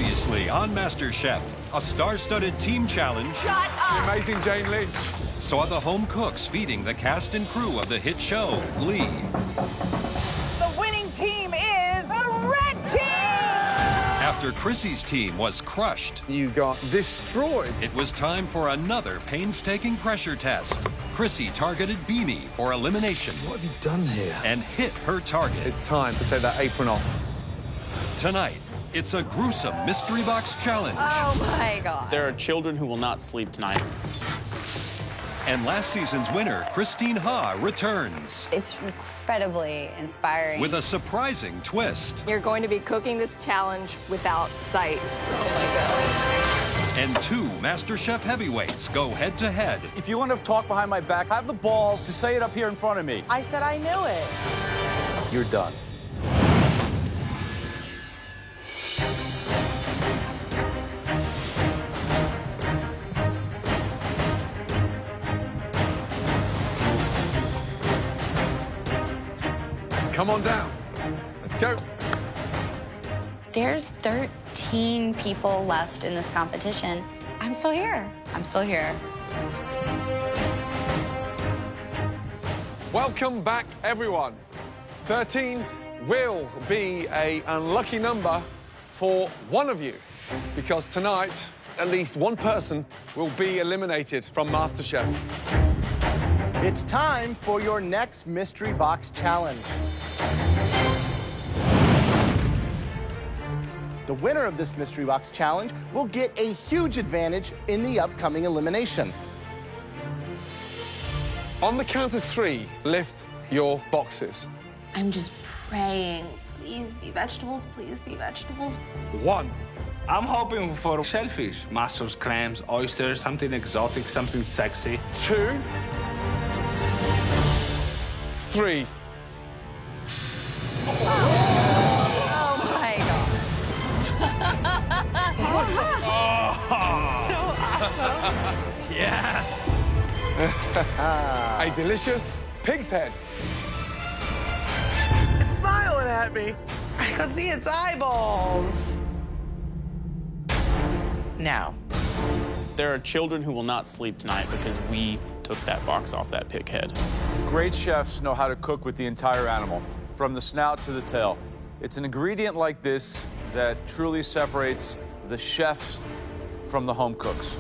Previously on MasterChef, a star-studded team challenge. Shut up! The amazing Jane Lynch Saw the home cooks feeding the cast and crew of the hit show, Glee. The winning team is the red team! After Chrissy's team was crushed, You got destroyed. it was time for another painstaking pressure test. Chrissy targeted Beanie for elimination What have you done here? and hit her target. It's time to take that apron off. Tonight, it's a gruesome mystery box challenge. Oh my God. There are children who will not sleep tonight. And last season's winner, Christine Ha, returns It's incredibly inspiring. with a surprising twist. You're going to be cooking this challenge without sight. And two MasterChef heavyweights go head-to-head. If you want to talk behind my back, have the balls to say it up here in front of me. I said I knew it. You're done. Come on down. Let's go. There's 13 people left in this competition. I'm still here. I'm still here. Welcome back, everyone. 13 will be an unlucky number for one of you, because tonight, at least one person will be eliminated from MasterChef. It's time for your next mystery box challenge. The winner of this mystery box challenge will get a huge advantage in the upcoming elimination. On the count of 3, lift your boxes. I'm just praying. Please be vegetables, please be vegetables. 1, I'm hoping for shellfish, mussels, clams, oysters, something exotic, something sexy. 2, 3. Oh my God. So awesome. Yes. A delicious pig's head. It's smiling at me. I can see its eyeballs. No. There are children who will not sleep tonight because we took that box off that pig head. Great chefs know how to cook with the entire animal, from the snout to the tail. It's an ingredient like this that truly separates the chefs from the home cooks.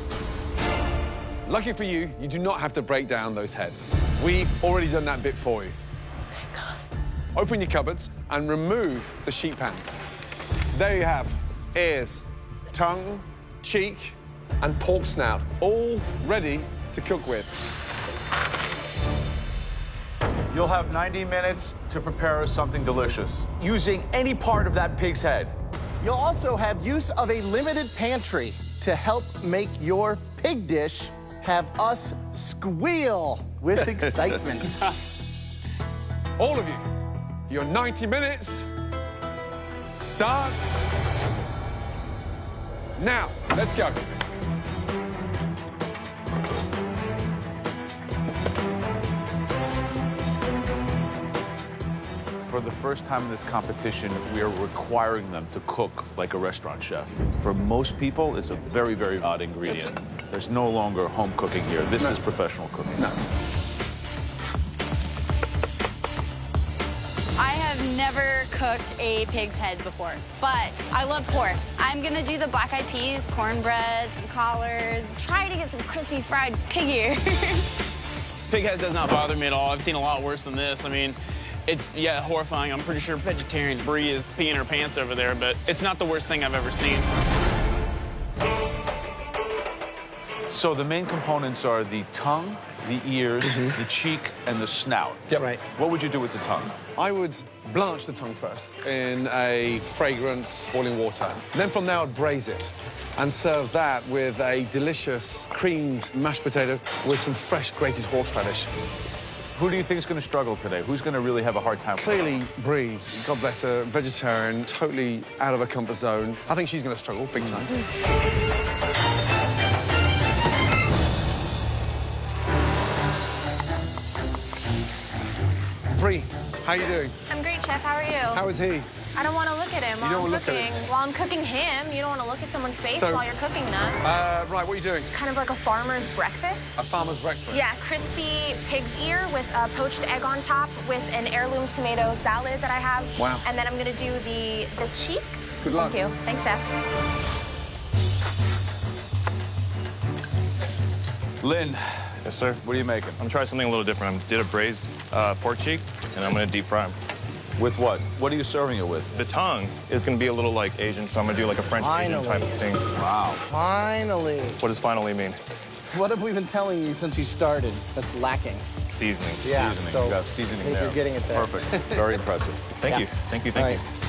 Lucky for you, you do not have to break down those heads. We've already done that bit for you. Thank God. Open your cupboards and remove the sheet pans. There you have ears, tongue, cheek, and pork snout, all ready to cook with. You'll have 90 minutes to prepare us something delicious, using any part of that pig's head. You'll also have use of a limited pantry to help make your pig dish have us squeal with excitement. All of you, your 90 minutes starts now. Let's go. For the first time in this competition, we are requiring them to cook like a restaurant chef. For most people, it's a very, very odd ingredient. There's no longer home cooking here. This is professional cooking. No. I have never cooked a pig's head before, but I love pork. I'm gonna do the black-eyed peas, cornbread, some collards, try to get some crispy fried pig ears. Pig head does not bother me at all. I've seen a lot worse than this. I mean, it's, yeah, horrifying. I'm pretty sure vegetarian Brie is peeing her pants over there, but it's not the worst thing I've ever seen. So the main components are the tongue, the ears, the cheek, and the snout. Yep. Right. What would you do with the tongue? I would blanch the tongue first in a fragrant boiling water. Then from there, I'd braise it and serve that with a delicious creamed mashed potato with some fresh grated horseradish. Who do you think is going to struggle today? Who's going to really have a hard time? Clearly, Brie, God bless her, vegetarian, totally out of her comfort zone. I think she's going to struggle big time. Brie, How you doing? I'm great, Chef. How are you? How is he? I don't want to look at him You don't while I'm wanna look at cooking. him? While I'm cooking him, you don't want to look at someone's face So- while you're cooking them. Right, what are you doing? Kind of like a farmer's breakfast. A farmer's breakfast? Yeah, crispy pig's ear with a poached egg on top with an heirloom tomato salad that I have. Wow. And then I'm going to do the cheeks. Good luck. Thank you. Thanks, Chef. Lynn, Yes, sir. what are you making? I'm trying something a little different. I did a braised pork cheek, and I'm gonna deep fry them. With what? What are you serving it with? The tongue is gonna be a little like Asian, so I'm gonna do like a French Asian type of thing. Wow. Finally. What does finally mean? What have we been telling you since you started that's lacking? Seasoning. Yeah, Seasoning. so You got seasoning I think there. you're getting it there. Perfect. Very impressive. Thank Yeah. you. Thank you. All Thank right. you.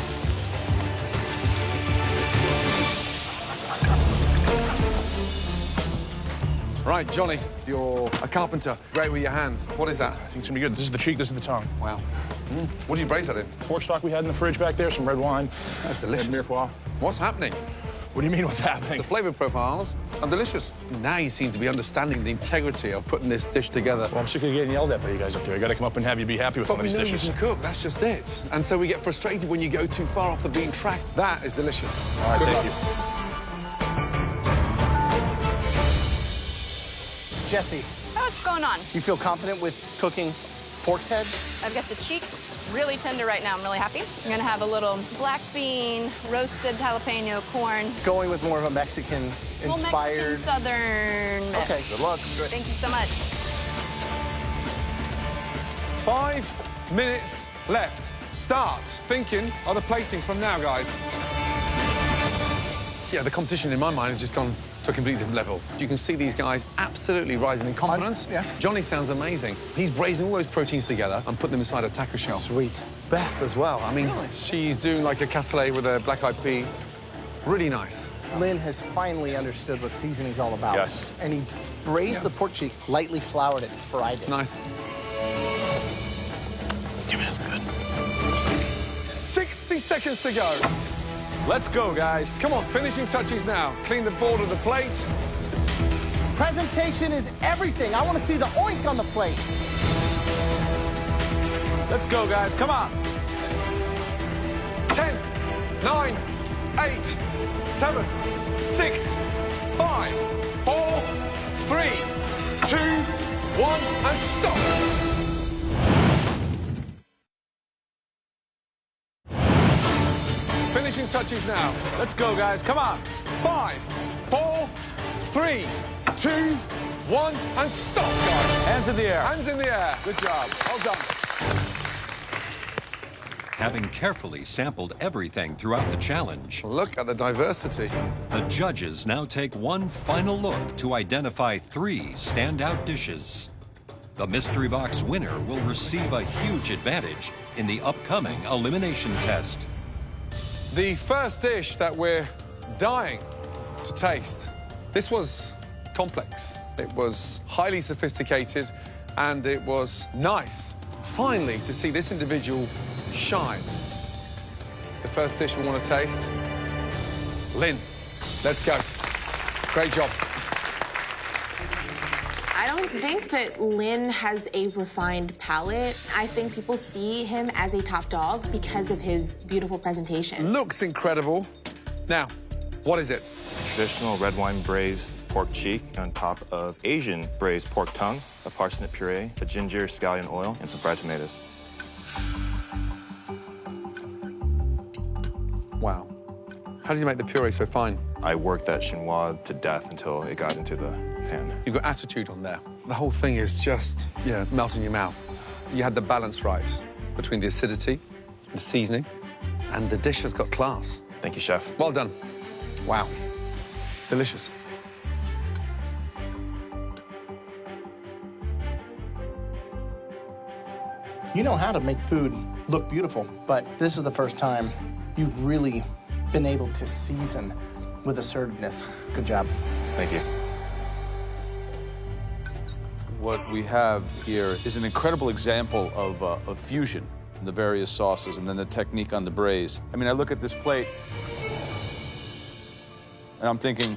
Right, Johnny, you're a carpenter. Great with your hands. What is that? I think it's gonna be good. This is the cheek, this is the tongue. Wow. What do you braise that in? Pork stock we had in the fridge back there, some red wine. That's delicious. Mirepoix. What's happening? What do you mean, what's happening? The flavor profiles are delicious. Now you seem to be understanding the integrity of putting this dish together. Well, I'm sick of getting yelled at by you guys up there. I gotta come up and have you be happy with But one of we these know dishes. you can cook, that's just it. And so we get frustrated when you go too far off the beaten track. That is delicious. All right, Good thank luck. you. Jesse, What's going on? you feel confident with cooking pork's head? I've got the cheeks really tender right now. I'm really happy. I'm gonna have a little black bean, roasted jalapeno, corn. Going with more of a Mexican Well, inspired. Mexican Southern. Okay, good luck. Thank you so much. 5 minutes left. Start thinking of the plating from now, guys. Yeah, the competition in my mind has just gone to a completely different level. You can see these guys absolutely rising in confidence. Yeah. Johnny sounds amazing. He's braising all those proteins together and putting them inside a taco shell. Sweet. Beth as well. I mean, she's doing like a cassoulet with a black-eyed pea. Really nice. Lynn has finally understood what seasoning's all about. Yes. And he braised the pork cheek, lightly floured it, and fried it. Nice. Damn it, that's good. 60 seconds to go. Let's go, guys. Come on, finishing touches now. Clean the board of the plate. Presentation is everything. I want to see the oink on the plate. Let's go, guys. Come on. 10, 9, 8, 7, 6, 5, 4, 3, 2, 1, and stop. Finishing touches now. Let's go, guys. Come on. 5, 4, 3, 2, 1, and stop, guys. Hands in the air. Hands in the air. Good job. Well done. Having carefully sampled everything throughout the challenge, Look at the diversity. the judges now take one final look to identify 3 standout dishes. The mystery box winner will receive a huge advantage in the upcoming elimination test. The first dish that we're dying to taste. This was complex. It was highly sophisticated, and it was nice, finally, to see this individual shine. The first dish we want to taste. Lynn, let's go. Great job. I don't think that Lynn has a refined palate. I think people see him as a top dog because of his beautiful presentation. Looks incredible. Now, what is it? Traditional red wine braised pork cheek on top of Asian braised pork tongue, a parsnip puree, a ginger scallion oil, and some fried tomatoes. Wow. How did you make the puree so fine? I worked that chinois to death until it got into the pan. You've got attitude on there. The whole thing is just, melt in your mouth. You had the balance right between the acidity, the seasoning, and the dish has got class. Thank you, chef. Well done. Wow. Delicious. You know how to make food look beautiful, but this is the first time you've really been able to season with assertiveness. Good job. Thank you. What we have here is an incredible example of fusion in the various sauces and then the technique on the braise. I mean, I look at this plate and I'm thinking,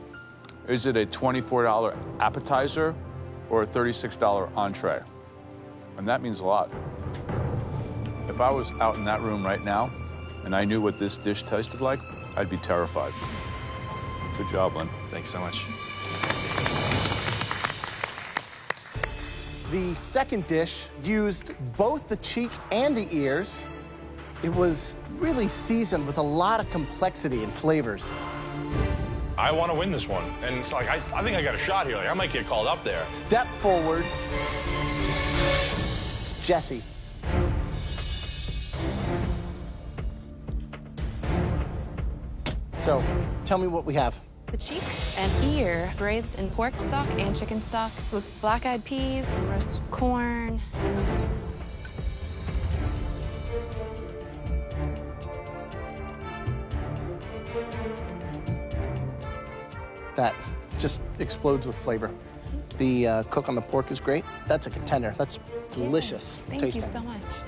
is it a $24 appetizer or a $36 entree? And that means a lot. If I was out in that room right now and I knew what this dish tasted like, I'd be terrified. Good job, Lynn. Thank you so much. The second dish used both the cheek and the ears. It was really seasoned with a lot of complexity and flavors. I want to win this one. And it's like, I think I got a shot here. Like, I might get called up there. Step forward. Jesse. So, tell me what we have. The cheek and ear braised in pork stock and chicken stock with black-eyed peas and roasted corn. That just explodes with flavor. The cook on the pork is great. That's a contender. That's delicious. Thank tasting. you so much.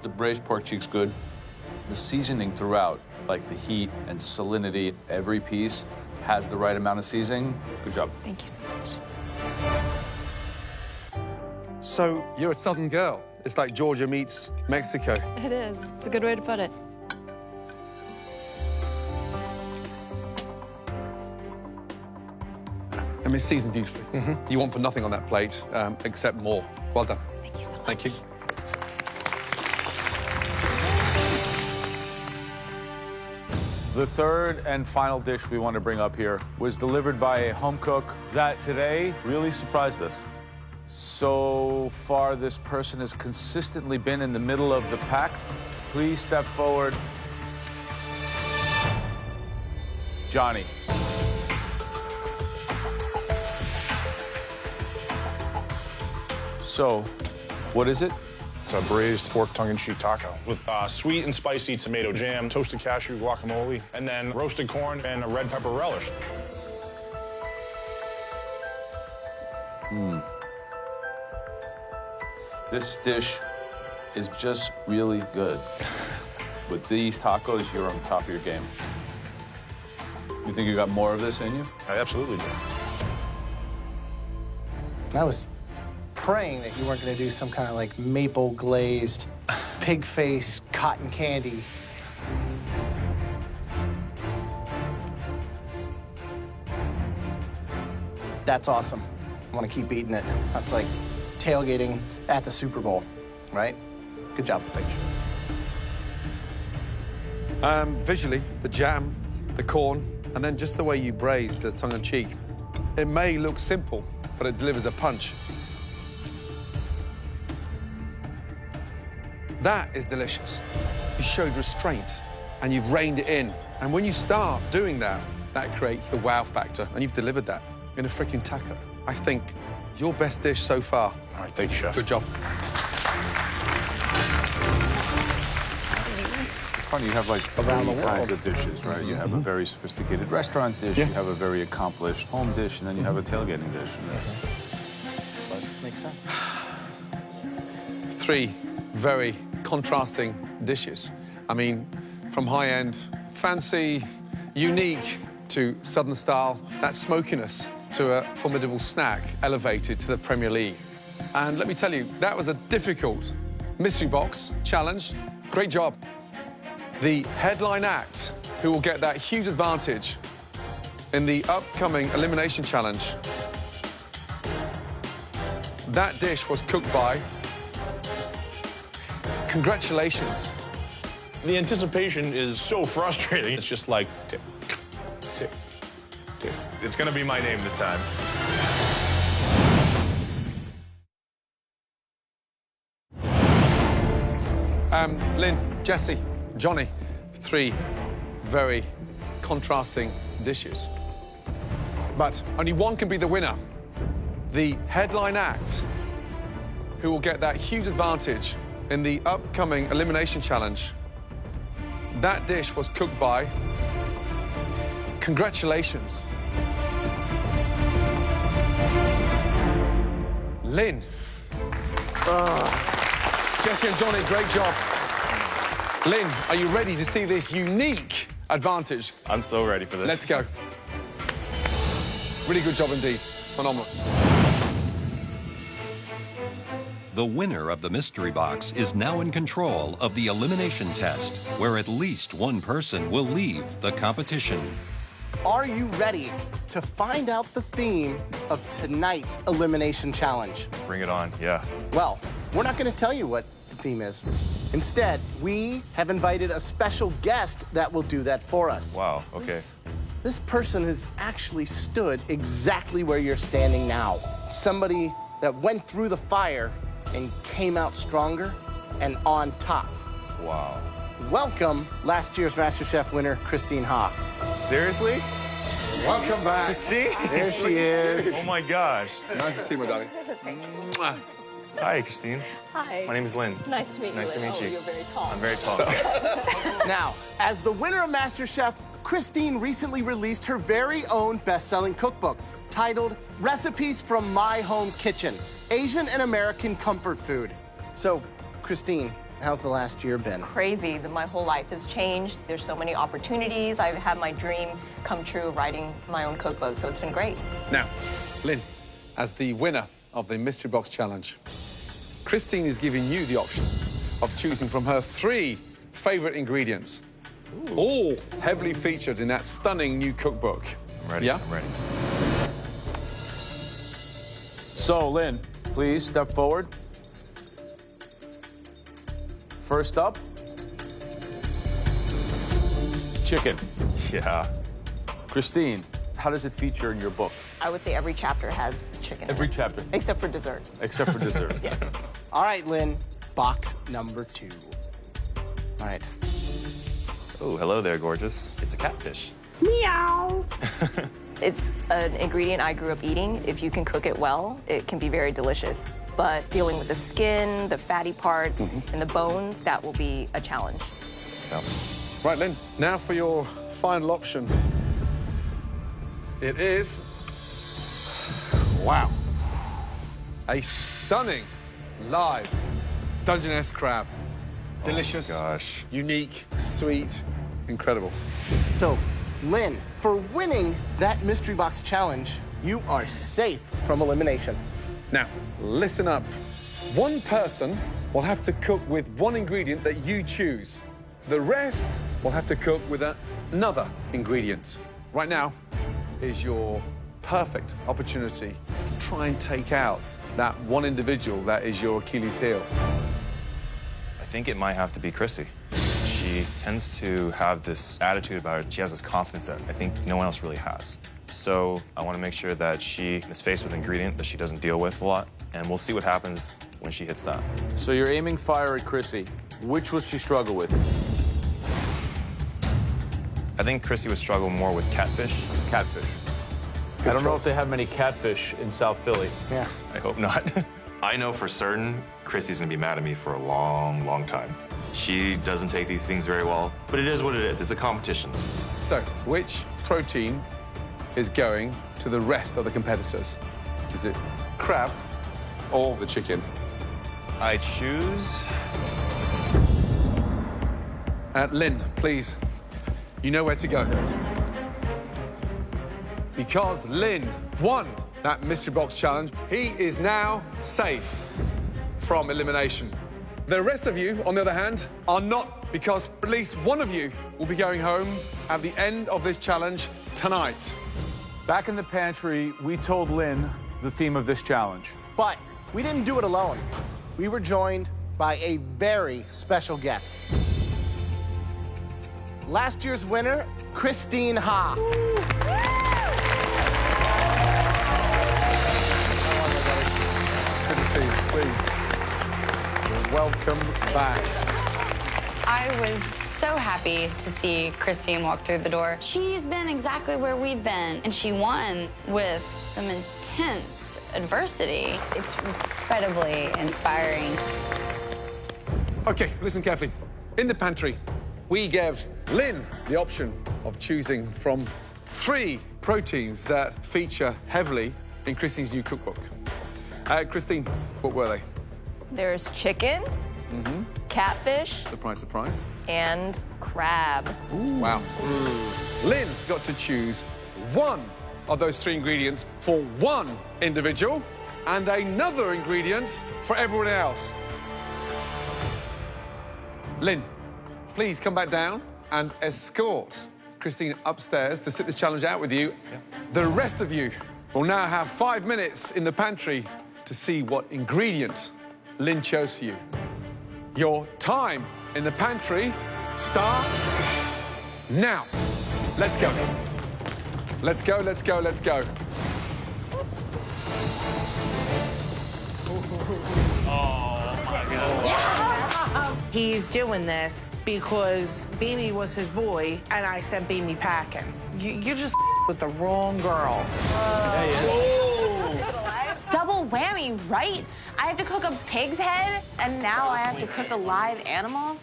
The braised pork cheek's good. The seasoning throughout, like the heat and salinity, every piece has the right amount of seasoning. Good job. Thank you so much. So you're a Southern girl. It's like Georgia meets Mexico. It is. It's a good way to put it. I mean, it's seasoned beautifully. You want for nothing on that plate except more. Well done. Thank you so much. Thank you. The third and final dish we want to bring up here was delivered by a home cook that today really surprised us. So far, this person has consistently been in the middle of the pack. Please step forward. Johnny. So, what is it? It's a braised pork tongue-in-cheek taco with sweet and spicy tomato jam, toasted cashew guacamole, and then roasted corn and a red pepper relish. This dish is just really good. With these tacos, you're on top of your game. You think you got more of this in you? I absolutely do. I was praying that you weren't going to do some kind of like maple glazed pig face cotton candy. That's awesome. I want to keep eating it. That's like tailgating at the Super Bowl, right? Good job. Thanks. Visually, the jam, the corn, and then just the way you braised the tongue-in-cheek. It may look simple, but it delivers a punch. That is delicious. You showed restraint, and you've reined it in. And when you start doing that, that creates the wow factor, and you've delivered that in a freaking taco. I think your best dish so far. All right, thank you, Chef. Good job. It's funny, you have like Around three the kinds world. of dishes, right? You have a very sophisticated restaurant dish, you have a very accomplished home dish, and then you have a tailgating dish. And that's, Makes sense. Three very contrasting dishes. I mean, from high-end, fancy, unique, to Southern style, that smokiness to a formidable snack elevated to the Premier League. And let me tell you, that was a difficult mystery box challenge. Great job. The headline act, who will get that huge advantage in the upcoming elimination challenge. That dish was cooked by. Congratulations. The anticipation is so frustrating. It's just like, tick, tick, tick. It's gonna be my name this time. Lynn, Jesse, Johnny, three very contrasting dishes. But only one can be the winner. The headline act, who will get that huge advantage in the upcoming elimination challenge. That dish was cooked by. Congratulations. Lynn. Jesse and Johnny, great job. Lynn, are you ready to see this unique advantage? I'm so ready for this. Let's go. Really good job indeed. Phenomenal. The winner of the mystery box is now in control of the elimination test, where at least one person will leave the competition. Are you ready to find out the theme of tonight's elimination challenge? Bring it on, yeah. Well, we're not going to tell you what the theme is. Instead, we have invited a special guest that will do that for us. Wow, okay. This person has actually stood exactly where you're standing now. Somebody that went through the fire and came out stronger and on top. Wow. Welcome, last year's MasterChef winner, Christine Ha. Seriously? Welcome back. Christine? There she is. Oh my gosh. Nice to see you, my darling. Mwah. Hi, Christine. Hi. My name is Lynn. Nice to meet you. Nice to meet you. You're very tall. I'm very tall. Now, as the winner of MasterChef, Christine recently released her very own best-selling cookbook titled Recipes from My Home Kitchen, Asian and American Comfort Food. So, Christine, how's the last year been? Crazy. My whole life has changed. There's so many opportunities. I've had my dream come true writing my own cookbook, so it's been great. Now, Lynn, as the winner of the Mystery Box Challenge, Christine is giving you the option of choosing from her 3 favorite ingredients, all heavily featured in that stunning new cookbook. I'm ready, Yeah? I'm ready. So, Lynn, please step forward. First up, chicken. Yeah. Christine, how does it feature in your book? I would say every chapter has chicken. Every in it, chapter. except for dessert. Except for dessert. Yes. All right, Lynn, box number 2. All right. Oh, hello there, gorgeous. It's a catfish. Meow. It's an ingredient I grew up eating. If you can cook it well, it can be very delicious. But dealing with the skin, the fatty parts, and the bones, that will be a challenge. Yeah. Right, Lynn, now for your final option. It is, wow, a stunning live Dungeness crab. Delicious, gosh. unique, sweet, incredible. So, Lynn, for winning that Mystery Box Challenge, you are safe from elimination. Now, listen up. One person will have to cook with one ingredient that you choose. The rest will have to cook with another ingredient. Right now is your perfect opportunity to try and take out that one individual that is your Achilles heel. I think it might have to be Chrissy. She tends to have this attitude about her. She has this confidence that I think no one else really has. So I want to make sure that she is faced with an ingredient that she doesn't deal with a lot, and we'll see what happens when she hits that. So you're aiming fire at Chrissy. Which will she struggle with? I think Chrissy would struggle more with catfish. Catfish. I don't know if they have many catfish in South Philly. Yeah. I hope not. I know for certain Chrissy's gonna be mad at me for a long, long time. She doesn't take these things very well, but it is what it is. It's a competition. So, which protein is going to the rest of the competitors? Is it crab or the chicken? I choose... Lynn, please, you know where to go. Because Lynn won that Mystery Box Challenge, he is now safe from elimination. The rest of you, on the other hand, are not, because at least one of you will be going home at the end of this challenge tonight. Back in the pantry, we told Lynn the theme of this challenge. But we didn't do it alone. We were joined by a very special guest. Last year's winner, Christine Ha. Good to see you. Please, welcome back. I was so happy to see Christine walk through the door. She's been exactly where we've been, and she won with some intense adversity. It's incredibly inspiring. Okay, listen carefully. In the pantry, we gave Lynn the option of choosing from 3 proteins that feature heavily in Christine's new cookbook. Christine, what were they? There's chicken, catfish, Surprise, surprise. and crab. Wow. Lynn got to choose one of those 3 ingredients for one individual. and another ingredient for everyone else. Lynn, please come back down and escort Christine upstairs to sit this challenge out with you. The rest of you will now have 5 minutes in the pantry to see what ingredient Lynn chose for you. Your time in the pantry starts now. Let's go. Let's go, let's go, let's go. Oh, my God. He's doing this because Beanie was his boy, and I sent Beanie packing. You just with the wrong girl. Double whammy, right? I have to cook a pig's head, and now I have to cook a live animal.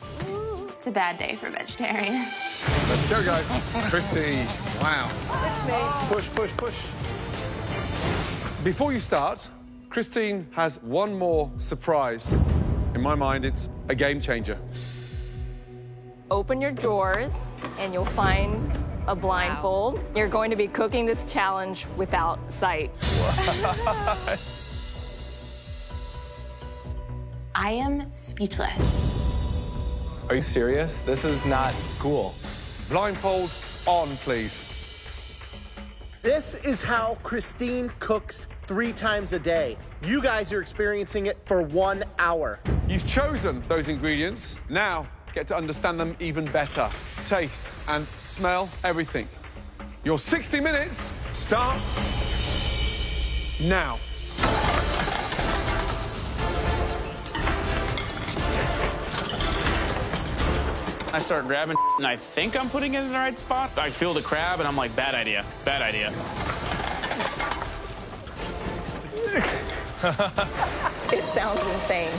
It's a bad day for a vegetarian. Let's go, guys. Chrissy, wow. It's me. Push, push, push. Before you start, Christine has one more surprise. In my mind, it's a game changer. Open your drawers, and you'll find a blindfold. Wow. You're going to be cooking this challenge without sight. I am speechless. Are you serious? This is not cool. Blindfold on, please. This is how Christine cooks 3 times a day. You guys are experiencing it for 1 hour. You've chosen those ingredients. Now, get to understand them even better. Taste and smell everything. Your 60 minutes starts now. I start grabbing and I think I'm putting it in the right spot. I feel the crab and I'm like, bad idea, bad idea. It sounds insane.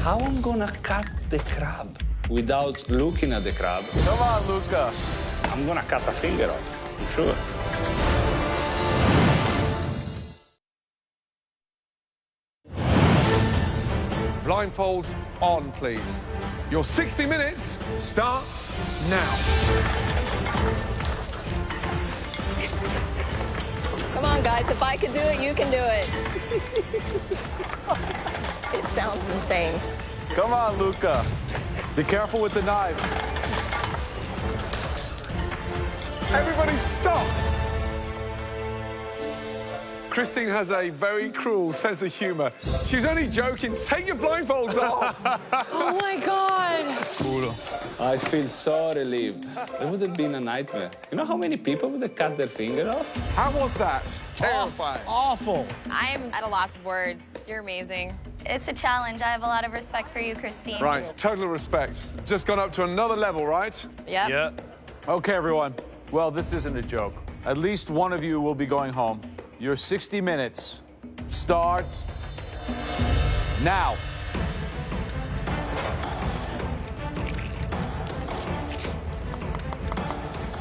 How I'm gonna cut the crab without looking at the crab? Come on, Luca. I'm gonna cut a finger off, I'm sure. Blindfold on, please. Your 60 minutes starts now. Come on, guys. If I could do it, you can do it. It sounds insane. Come on, Luca. Be careful with the knives. Everybody stop! Christine has a very cruel sense of humor. She's only joking. Take your blindfolds off. Oh my God. I feel so relieved. It would have been a nightmare. You know how many people would have cut their finger off? How was that? Terrifying. Awful. I'm at a loss of words. You're amazing. It's a challenge. I have a lot of respect for you, Christine. Right, total respect. Just gone up to another level, right? Yep. Yeah. Okay, everyone. Well, this isn't a joke. At least one of you will be going home. Your 60 minutes starts now.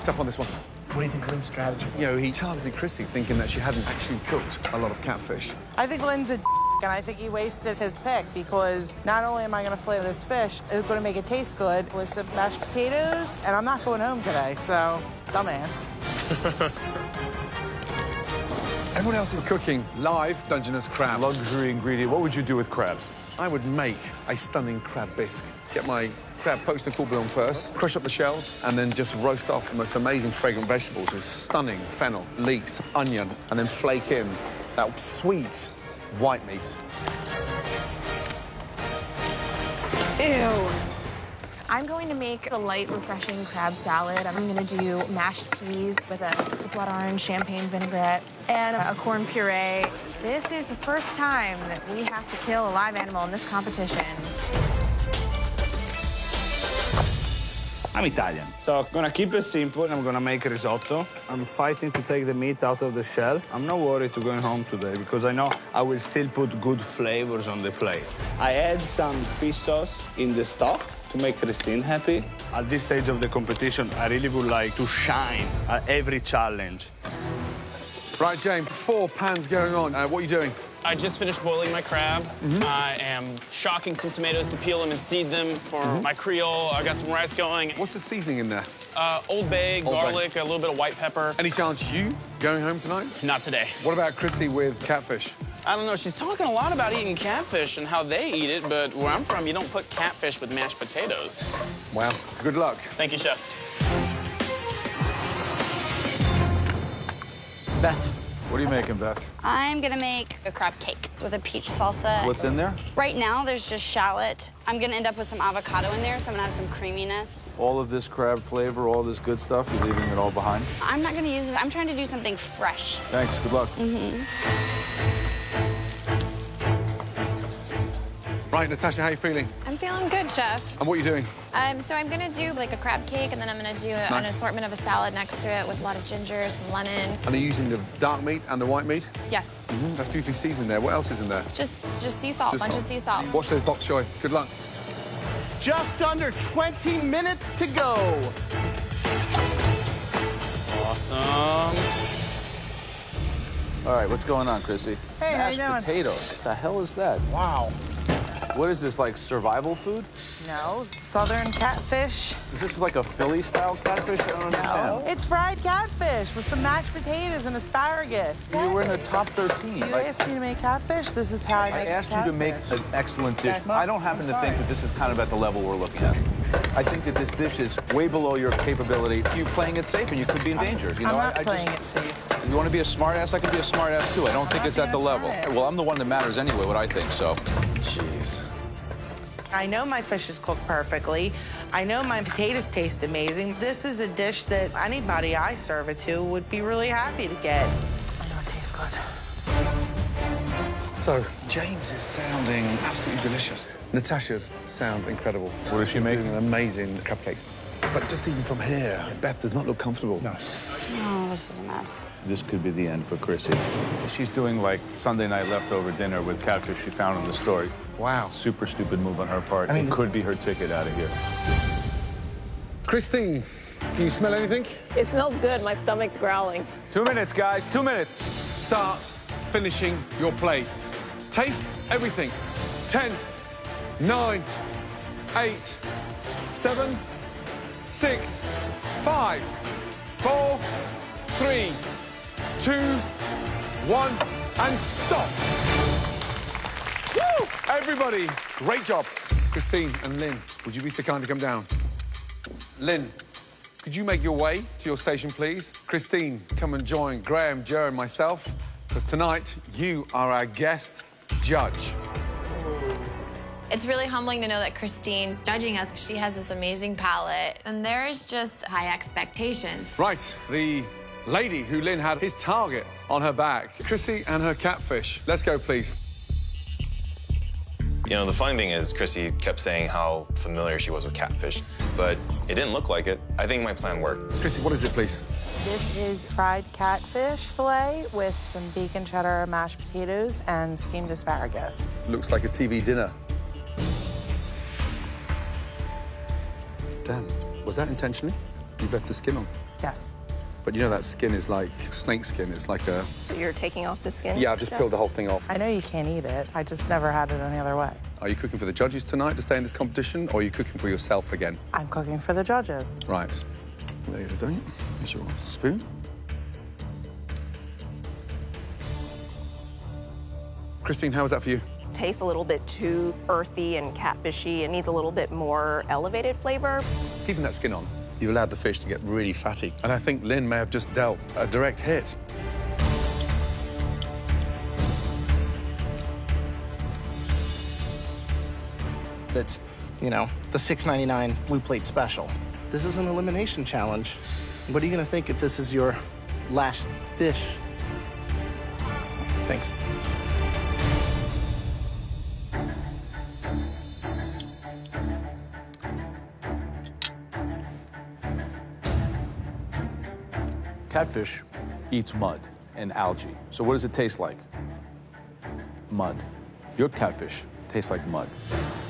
Tough on this one. What do you think Lynn's strategy? You know, he targeted Chrissy thinking that she hadn't actually cooked a lot of catfish. I think Lynn's a and I think he wasted his pick because not only am I going to fillet this fish, it's going to make it taste good with some mashed potatoes, and I'm not going home today, so dumbass. Everyone else is cooking live Dungeness crab. Luxury ingredient. What would you do with crabs? I would make a stunning crab bisque. Get my crab poached in cool bouillon first, crush up the shells, and then just roast off the most amazing fragrant vegetables with stunning fennel, leeks, onion, and then flake in that sweet white meat. Ew. I'm going to make a light, refreshing crab salad. I'm going to do mashed peas with a blood orange champagne vinaigrette and a corn puree. This is the first time that we have to kill a live animal in this competition. I'm Italian, so I'm gonna keep it simple and I'm gonna make a risotto. I'm fighting to take the meat out of the shell. I'm not worried to going home today because I know I will still put good flavors on the plate. I add some fish sauce in the stock to make Christine happy. At this stage of the competition, I really would like to shine at every challenge. Right, James, 4 pans going on. What are you doing? I just finished boiling my crab. I am shocking some tomatoes to peel them and seed them for my Creole. I got some rice going. What's the seasoning in there? Old Bay, Old garlic, Bay. a little bit of white pepper. Any chance you going home tonight? Not today. What about Chrissy with catfish? I don't know. She's talking a lot about eating catfish and how they eat it, but where I'm from, you don't put catfish with mashed potatoes. Well, good luck. Thank you, Chef. Beth. What are you making, Beth? I'm gonna make a crab cake with a peach salsa. What's in there? Right now, there's just shallot. I'm gonna end up with some avocado in there, so I'm gonna have some creaminess. All of this crab flavor, all this good stuff, you're leaving it all behind? I'm not gonna use it. I'm trying to do something fresh. Thanks, good luck. Right, Natasha, how are you feeling? I'm feeling good, Chef. And what are you doing? So I'm gonna do like a crab cake, and then I'm gonna do an assortment of a salad next to it with a lot of ginger, some lemon. And are you using the dark meat and the white meat? Yes. That's beautifully seasoned there. What else is in there? Just sea salt, Just bunch salt. of sea salt. Watch those bok choy. Good luck. Just under 20 minutes to go. Awesome. All right, what's going on, Chrissy? Hey, how you doing? Mashed potatoes. What the hell is that? Wow. What is this, like survival food? No, southern catfish. Is this like a Philly-style catfish? I don't understand. It's fried catfish with some mashed potatoes and asparagus. You were in the top 13. You asked me to make catfish. This is how I make I asked you to make an excellent dish. I don't happen to think that this is kind of at the level we're looking at. I think that this dish is way below your capability. You're playing it safe, and you could be in danger. You know, I'm not I playing just, it safe. You want to be a smartass? I can be a smartass too. I don't think it's at the level. Well, I'm the one that matters anyway. What I think. So. Jeez. I know my fish is cooked perfectly. I know my potatoes taste amazing. This is a dish that anybody I serve it to would be really happy to get. I know it tastes good. So, James is sounding absolutely delicious. Natasha's sounds incredible. What is she making? Doing an amazing cupcake. But just even from here, Beth does not look comfortable. No. Oh, this is a mess. This could be the end for Chrissy. She's doing like Sunday night leftover dinner with catfish she found in the store. Wow. Super stupid move on her part. It could be her ticket out of here. Christine, can you smell anything? It smells good. My stomach's growling. 2 minutes, guys. 2 minutes. Start finishing your plates. Taste everything. 10, 9, 8, 7, 6, 5, 4, 3, 2, 1, and stop. Woo! Everybody, great job. Christine and Lynn, would you be so kind to come down? Lynn, could you make your way to your station, please? Christine, come and join Graham, Joe, and myself, because tonight you are our guest judge. It's really humbling to know that Christine's judging us. She has this amazing palate, and there is just high expectations. Right, the lady who Lynn had his target on her back, Chrissy and her catfish. Let's go, please. You know, the funny thing is, Chrissy kept saying how familiar she was with catfish, but it didn't look like it. I think my plan worked. Chrissy, what is it, please? This is fried catfish fillet with some bacon cheddar, mashed potatoes, and steamed asparagus. Looks like a TV dinner. Dan, was that intentionally? You left the skin on? Yes. But you know that skin is like snake skin. It's like a... So you're taking off the skin? Yeah, I've just peeled the whole thing off. I know you can't eat it. I just never had it any other way. Are you cooking for the judges tonight to stay in this competition, or are you cooking for yourself again? I'm cooking for the judges. Right. There you're doing it. Here's your spoon. Christine, how was that for you? Tastes a little bit too earthy and catfishy. It needs a little bit more elevated flavor. Keeping that skin on, you allowed the fish to get really fatty. And I think Lynn may have just dealt a direct hit. It's, you know, the $6.99 blue plate special. This is an elimination challenge. What are you gonna think if this is your last dish? Thanks. Catfish eats mud and algae. So what does it taste like? Mud. Your catfish tastes like mud.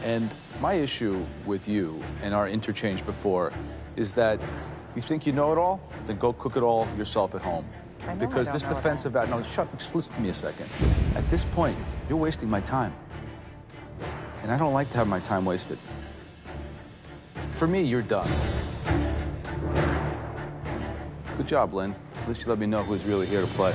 And my issue with you and our interchange before is that you think you know it all, then go cook it all yourself at home. Because this defensive no, just listen to me a second. At this point, you're wasting my time. And I don't like to have my time wasted. For me, you're done. Good job, Lynn. At least you let me know who's really here to play.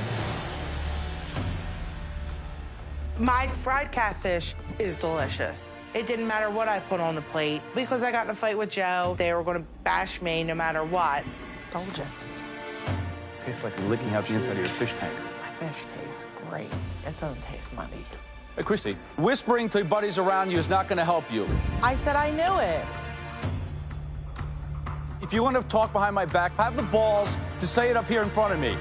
My fried catfish is delicious. It didn't matter what I put on the plate. Because I got in a fight with Joe, they were gonna bash me no matter what. Told you. Tastes like licking out the inside of your fish tank. My fish tastes great. It doesn't taste muddy. Hey, Christy, whispering to buddies around you is not going to help you. I said I knew it. If you want to talk behind my back, have the balls to say it up here in front of me.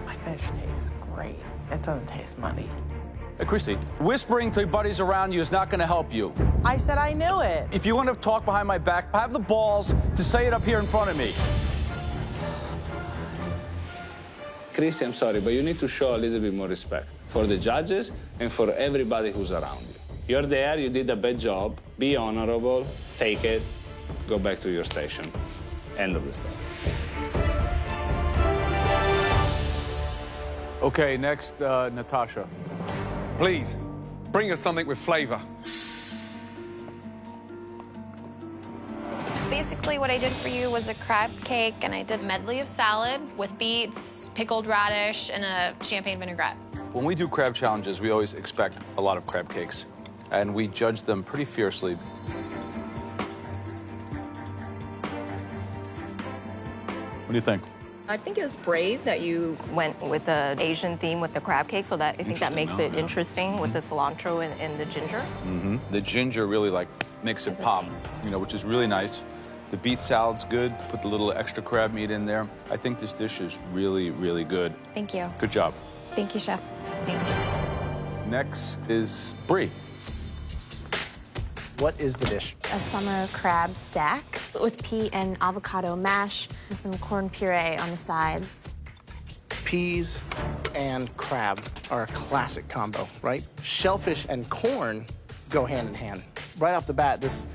My fish tastes great. It doesn't taste muddy. Hey, Christy, whispering to buddies around you is not going to help you. I said I knew it. If you want to talk behind my back, have the balls to say it up here in front of me. Chrissy, I'm sorry, but you need to show a little bit more respect for the judges and for everybody who's around you. You're there, you did a bad job, be honorable, take it, go back to your station. End of the story. Okay, next, Natasha. Please, bring us something with flavor. Basically, what I did for you was a crab cake, and I did a medley of salad with beets, pickled radish, and a champagne vinaigrette. When we do crab challenges, we always expect a lot of crab cakes, and we judge them pretty fiercely. What do you think? I think it was brave that you went with the Asian theme with the crab cake, so that I think that makes it interesting with the cilantro and the ginger. Mm-hmm. The ginger really, like, makes it pop, you know, which is really nice. The beet salad's good. Put the little extra crab meat in there. I think this dish is really, really good. Thank you. Good job. Thank you, Chef. Thanks. Next is Brie. What is the dish? A summer crab stack with pea and avocado mash and some corn puree on the sides. Peas and crab are a classic combo, right? Shellfish and corn go hand in hand. Right off the bat, this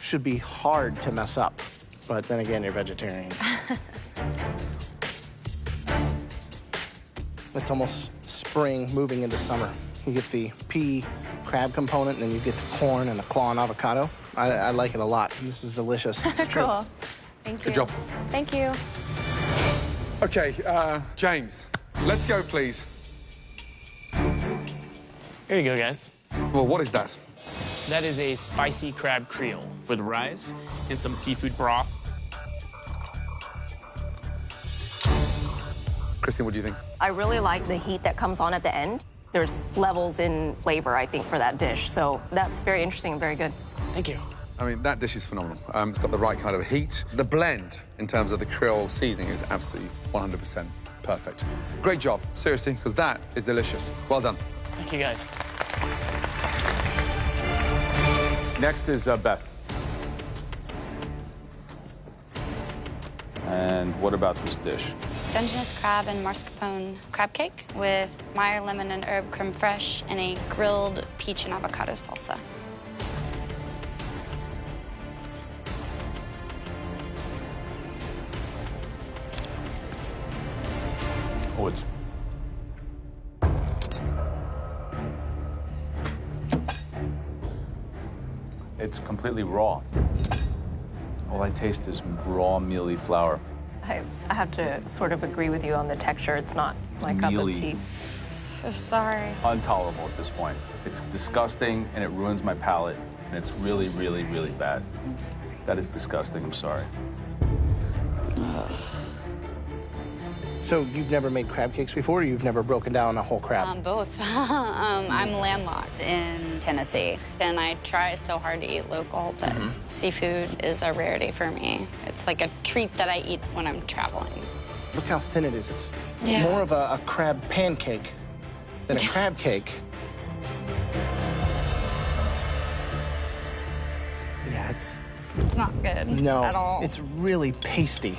should be hard to mess up. But then again, you're vegetarian. It's almost spring moving into summer. You get the pea crab component, and then you get the corn and the claw and avocado. I like it a lot. This is delicious. It's true. Cool. Thank you. Good job. Thank you. Okay, James, let's go, please. Here you go, guys. Well, what is that? That is a spicy crab creole with rice and some seafood broth. Christine, what do you think? I really like the heat that comes on at the end. There's levels in flavor, I think, for that dish. So that's very interesting and very good. Thank you. I mean, that dish is phenomenal. It's got the right kind of heat. The blend, in terms of the Creole seasoning, is absolutely 100% perfect. Great job, seriously, because that is delicious. Well done. Thank you, guys. Next is Beth. And what about this dish? Dungeness crab and mascarpone crab cake with Meyer lemon and herb creme fraiche and a grilled peach and avocado salsa. Oh, it's completely raw. All I taste is raw, mealy flour. I have to sort of agree with you on the texture. It's not my cup of mealy. tea. So sorry. Intolerable at this point. It's disgusting, and it ruins my palate, and it's really, really, really bad. I'm sorry. That is disgusting. I'm sorry. So you've never made crab cakes before, or you've never broken down a whole crab? Both. I'm landlocked in Tennessee, and I try so hard to eat local, but seafood is a rarity for me. It's like a treat that I eat when I'm traveling. Look how thin it is. It's Yeah. more of a crab pancake than a crab cake. Yeah, it's not good no, at all. it's really pasty.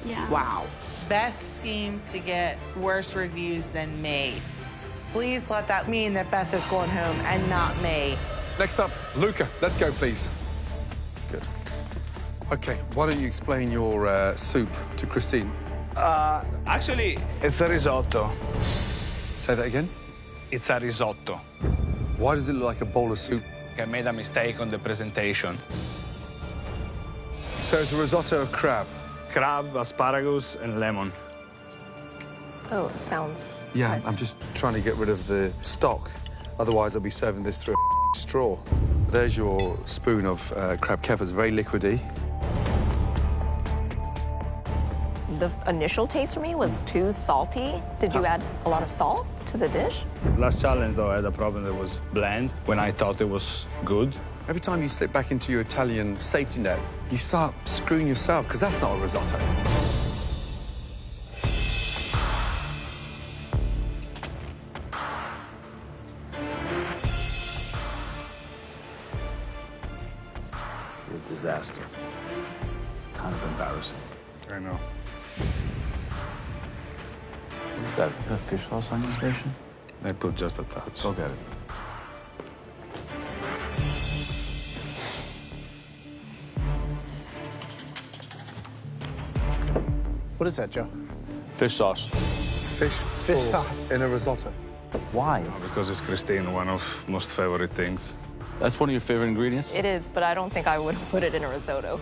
Yeah. Wow. Beth seemed to get worse reviews than me. Please let that mean that Beth is going home and not me. Next up, Luca. Let's go, please. Good. Okay, why don't you explain your soup to Christine? Actually, it's a risotto. Say that again? It's a risotto. Why does it look like a bowl of soup? I made a mistake on the presentation. So it's a risotto of crab? Crab, asparagus, and lemon. Oh, it sounds... Yeah, I'm just trying to get rid of the stock. Otherwise, I'll be serving this through a straw. There's your spoon of crab kefir. Very liquidy. The initial taste for me was too salty. Did you add a lot of salt to the dish? Last challenge, though, I had a problem that was bland when I thought it was good. Every time you slip back into your Italian safety net, you start screwing yourself, because that's not a risotto. It's a disaster. It's kind of embarrassing. I know. What is that? You got fish sauce on your station? I put just a touch. Go get it. What is that, Joe? Fish sauce. Fish sauce in a risotto. Why? Because it's Christine, one of most favorite things. That's one of your favorite ingredients? It is, but I don't think I would put it in a risotto.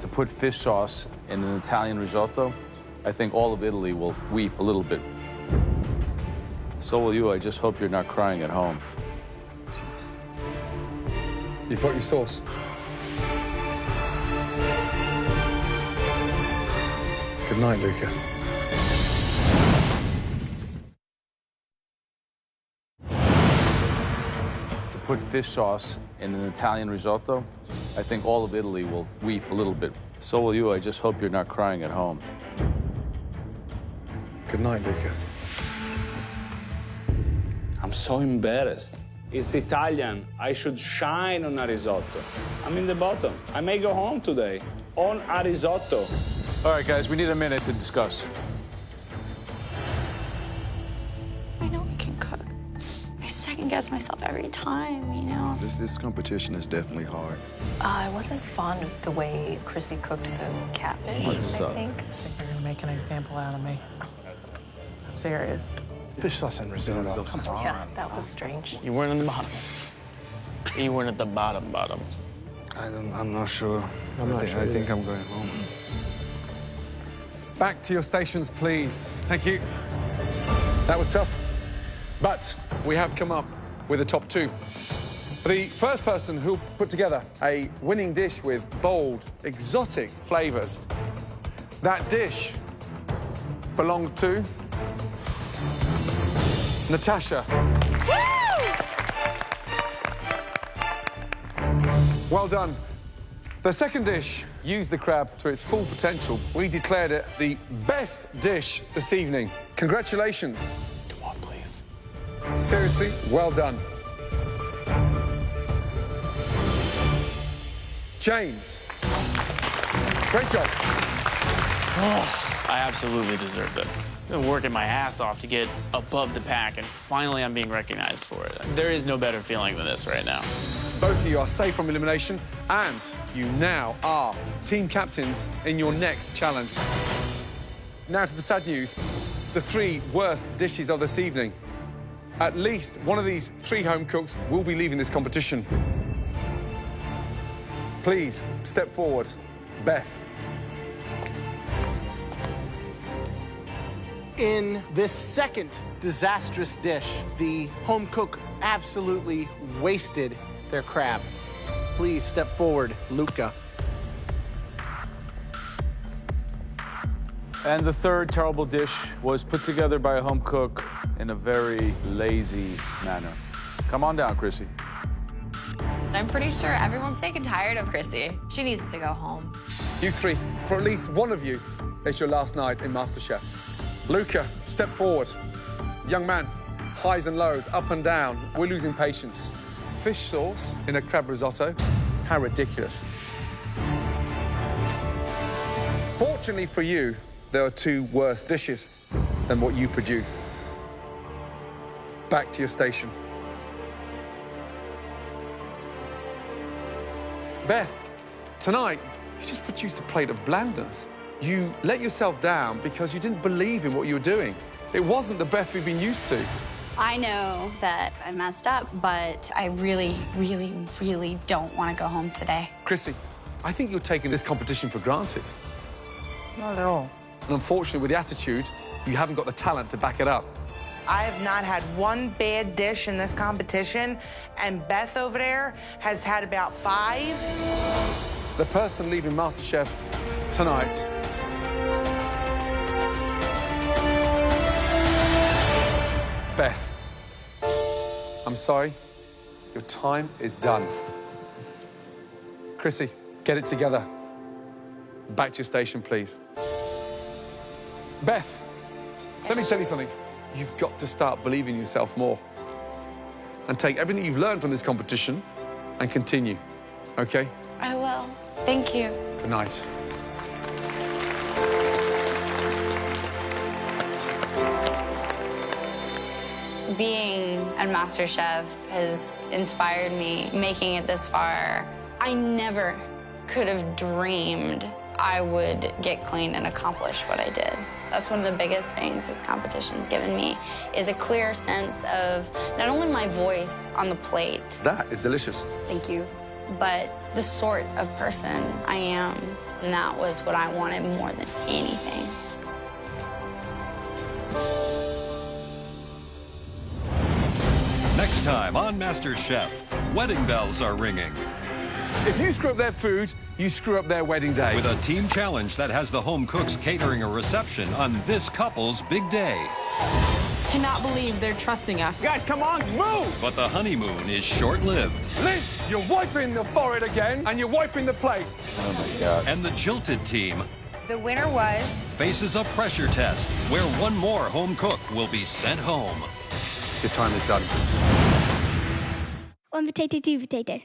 To put fish sauce in an Italian risotto, I think all of Italy will weep a little bit. So will you. I just hope you're not crying at home. Jeez. You've got your sauce. Good night, Luca. To put fish sauce in an Italian risotto, I think all of Italy will weep a little bit. So will you. I just hope you're not crying at home. Good night, Luca. I'm so embarrassed. It's Italian. I should shine on a risotto. I'm in the bottom. I may go home today on a risotto. All right, guys, we need a minute to discuss. I know I can cook. I second-guess myself every time, you know? This competition is definitely hard. I wasn't fond of the way Chrissy cooked the catfish, That I sucked. think. I think they're gonna make an example out of me. I'm serious. Fish sauce and risotto. Come on. Yeah, that was strange. You weren't at the bottom. You weren't at the bottom. I'm not sure. I think I'm going home. Back to your stations, please. Thank you. That was tough, but we have come up with a top two. The first person who put together a winning dish with bold, exotic flavors. That dish belongs to Natasha. Well done. The second dish used the crab to its full potential. We declared it the best dish this evening. Congratulations. Come on, please. Seriously, well done. James. Great job. I absolutely deserve this. I've been working my ass off to get above the pack, and finally I'm being recognized for it. There is no better feeling than this right now. Both of you are safe from elimination, and you now are team captains in your next challenge. Now to the sad news, the three worst dishes of this evening. At least one of these three home cooks will be leaving this competition. Please, step forward. Beth. In this second disastrous dish, the home cook absolutely wasted their crab. Please step forward, Luca. And the third terrible dish was put together by a home cook in a very lazy manner. Come on down, Chrissy. I'm pretty sure everyone's sick and tired of Chrissy. She needs to go home. You three, for at least one of you, it's your last night in MasterChef. Luca, step forward. Young man, highs and lows, up and down. We're losing patience. Fish sauce in a crab risotto? How ridiculous. Fortunately for you, there are two worse dishes than what you produced. Back to your station. Beth, tonight, you just produced a plate of blandness. You let yourself down because you didn't believe in what you were doing. It wasn't the Beth we've been used to. I know that I messed up, but I really, really, really don't want to go home today. Chrissy, I think you're taking this competition for granted. Not at all. And unfortunately, with the attitude, you haven't got the talent to back it up. I have not had one bad dish in this competition, and Beth over there has had about 5. The person leaving MasterChef tonight Beth, I'm sorry. Your time is done. Chrissy, get it together. Back to your station, please. Beth, let me tell you something. You've got to start believing in yourself more. And take everything you've learned from this competition and continue, okay? I will. Thank you. Good night. Being at MasterChef has inspired me, making it this far. I never could have dreamed I would get clean and accomplish what I did. That's one of the biggest things this competition's given me, is a clear sense of not only my voice on the plate. That is delicious. Thank you. But the sort of person I am. And that was what I wanted more than anything. Next time on MasterChef, wedding bells are ringing. If you screw up their food, you screw up their wedding day. With a team challenge that has the home cooks catering a reception on this couple's big day. Cannot believe they're trusting us. Guys, come on, move! But the honeymoon is short-lived. Liz, you're wiping the forehead again, and you're wiping the plates. Oh, my God. And the jilted team The winner was... faces a pressure test where one more home cook will be sent home. Your time is done. One potato, two potato.